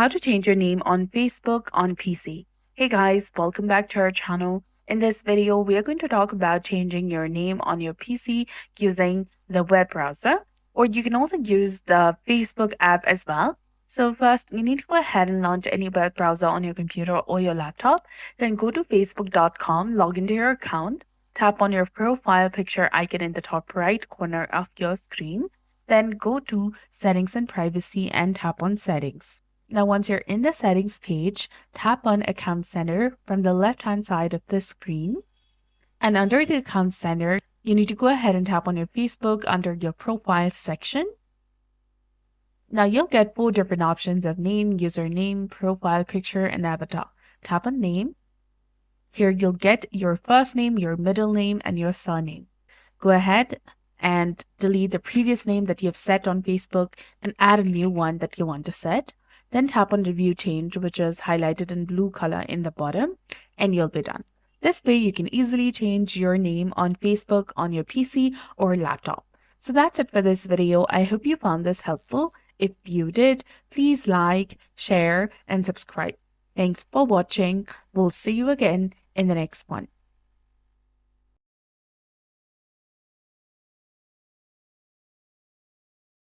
How to change your name on Facebook on PC. Hey guys, welcome back to our channel. In this video, we are going to talk about changing your name on your PC using the web browser, or you can also use the Facebook app as well. So first, you need to go ahead and launch any web browser on your computer or your laptop. Then go to facebook.com, log into your account, tap on your profile picture icon in the top right corner of your screen. Then go to Settings and Privacy and tap on Settings. Now, once you're in the settings page, tap on Account Center from the left-hand side of the screen. And under the Account Center, you need to go ahead and tap on your Facebook under your profile section. Now, you'll get 4 different options of name, username, profile picture, and avatar. Tap on Name. Here, you'll get your first name, your middle name, and your surname. Go ahead and delete the previous name that you've set on Facebook and add a new one that you want to set. Then tap on Review Change, which is highlighted in blue color in the bottom, and you'll be done. This way, you can easily change your name on Facebook on your PC or laptop. So that's it for this video. I hope you found this helpful. If you did, please like, share, and subscribe. Thanks for watching. We'll see you again in the next one.